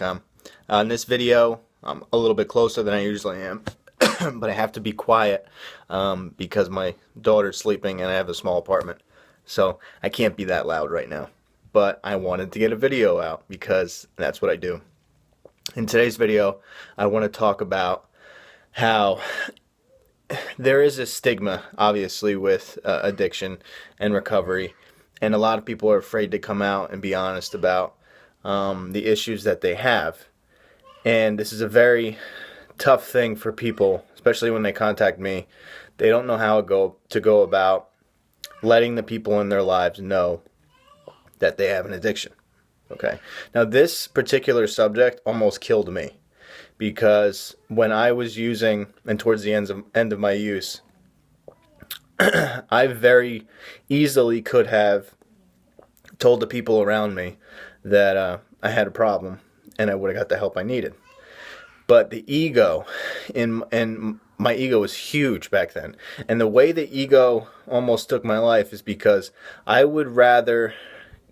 In this video, I'm a little bit closer than I usually am, but I have to be quiet because my daughter's sleeping and I have a small apartment. So I can't be that loud right now. But I wanted to get a video out because that's what I do. In today's video, I want to talk about how there is a stigma, obviously, with addiction and recovery. And a lot of people are afraid to come out and be honest about the issues that they have. And this is a very tough thing for people, especially when they contact me. They don't know how to go about letting the people in their lives know that they have an addiction. Okay. Now, this particular subject almost killed me because when I was using, and towards the end of my use, I very easily could have told the people around me that I had a problem and I would have got the help I needed. But the ego, and my ego was huge back then. And the way the ego almost took my life is because I would rather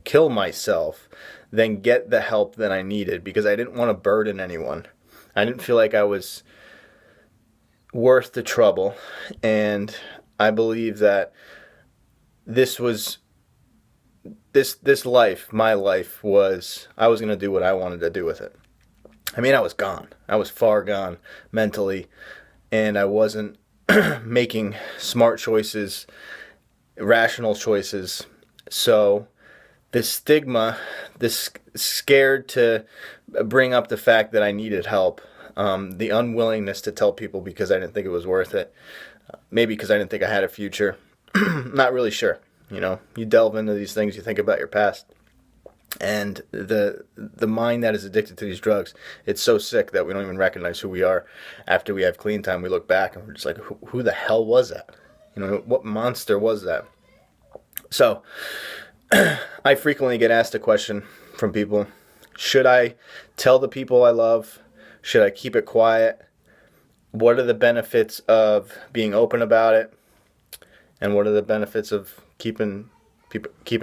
kill myself than get the help that I needed because I didn't want to burden anyone. I didn't feel like I was worth the trouble. And I believe that this life, my life, was, I was going to do what I wanted to do with it. I mean, I was gone. I was far gone mentally, and I wasn't making smart choices, rational choices. So this stigma, this scared to bring up the fact that I needed help, the unwillingness to tell people because I didn't think it was worth it, maybe because I didn't think I had a future, not really sure. You know, you delve into these things, you think about your past. And the mind that is addicted to these drugs, it's so sick that we don't even recognize who we are. After we have clean time, we look back and we're just like, who the hell was that? You know, what monster was that? So I frequently get asked a question from people. Should I tell the people I love? Should I keep it quiet? What are the benefits of being open about it? And what are the benefits of keeping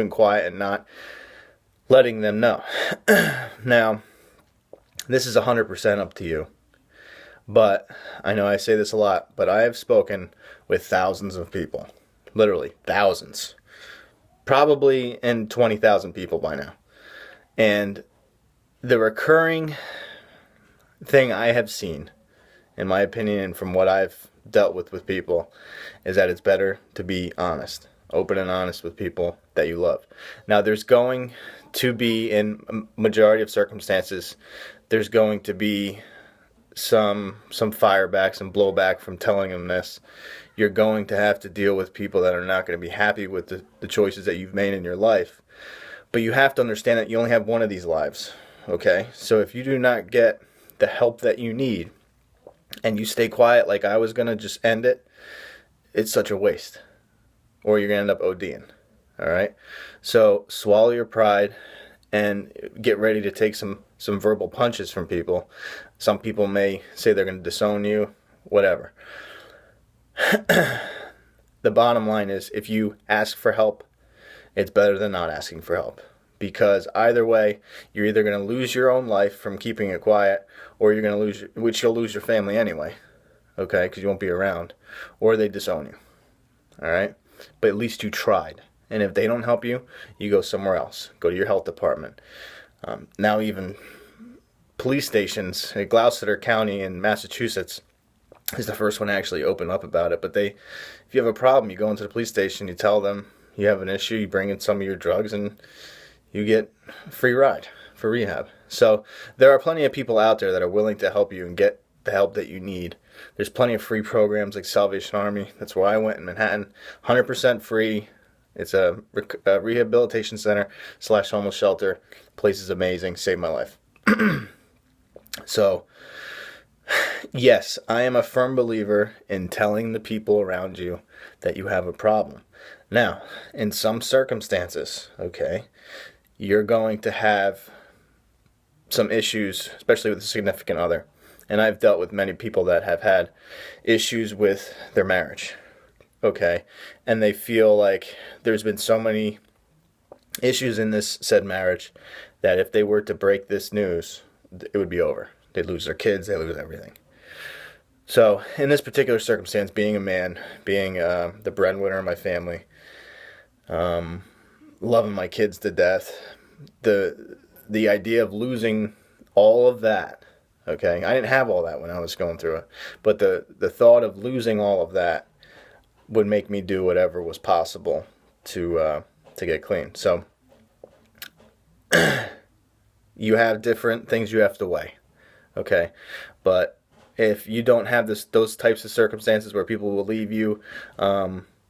quiet and not letting them know? Now, this is 100% up to you. But I know I say this a lot, but I have spoken with thousands of people. Literally thousands. Probably in 20,000 people by now. And the recurring thing I have seen, in my opinion, and from what I've dealt with people, is that it's better to be honest. Open and honest with people that you love. Now, there's going to be, in a majority of circumstances, there's going to be some fireback, some blowback from telling them this. You're going to have to deal with people that are not going to be happy with the choices that you've made in your life. But you have to understand that you only have one of these lives, okay? So if you do not get the help that you need, and you stay quiet like I was going to just end it, it's such a waste. Or you're going to end up ODing. All right? So swallow your pride and get ready to take some verbal punches from people. Some people may say they're going to disown you, whatever. The bottom line is, if you ask for help, it's better than not asking for help. Because either way, you're either going to lose your own life from keeping it quiet, or you're going to you'll lose your family anyway, okay, because you won't be around, or they disown you, all right? But at least you tried. And if they don't help you, you go somewhere else. Go to your health department. Now even police stations, Gloucester County in Massachusetts is the first one to actually open up about it. But if you have a problem, you go into the police station, you tell them you have an issue, you bring in some of your drugs, and you get a free ride for rehab. So there are plenty of people out there that are willing to help you and get the help that you need. There's plenty of free programs like Salvation Army. That's where I went in Manhattan. 100% free. It's a rehabilitation center / homeless shelter. Place is amazing. Saved my life. So, yes, I am a firm believer in telling the people around you that you have a problem. Now, in some circumstances, okay, you're going to have some issues, especially with a significant other. And I've dealt with many people that have had issues with their marriage, okay? And they feel like there's been so many issues in this said marriage that if they were to break this news it would be over. They'd lose their kids, they'd lose everything. So in this particular circumstance, being a man, being the breadwinner of my family, loving my kids to death, the idea of losing all of that, okay, I didn't have all that when I was going through it, but the thought of losing all of that would make me do whatever was possible to get clean. So you have different things you have to weigh, okay, but if you don't have those types of circumstances where people will leave you,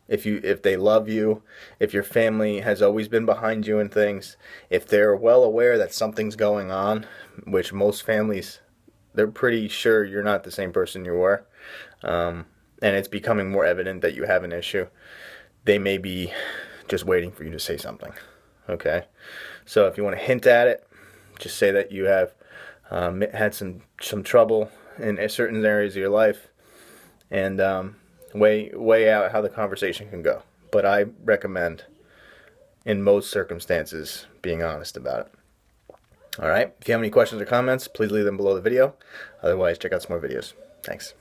if they love you, if your family has always been behind you in things, if they're well aware that something's going on, which most families, they're pretty sure you're not the same person you were, and it's becoming more evident that you have an issue, they may be just waiting for you to say something, okay? So if you want to hint at it, just say that you have had some trouble in certain areas of your life, and weigh out how the conversation can go. But I recommend, in most circumstances, being honest about it. All right. If you have any questions or comments, please leave them below the video. Otherwise, check out some more videos. Thanks.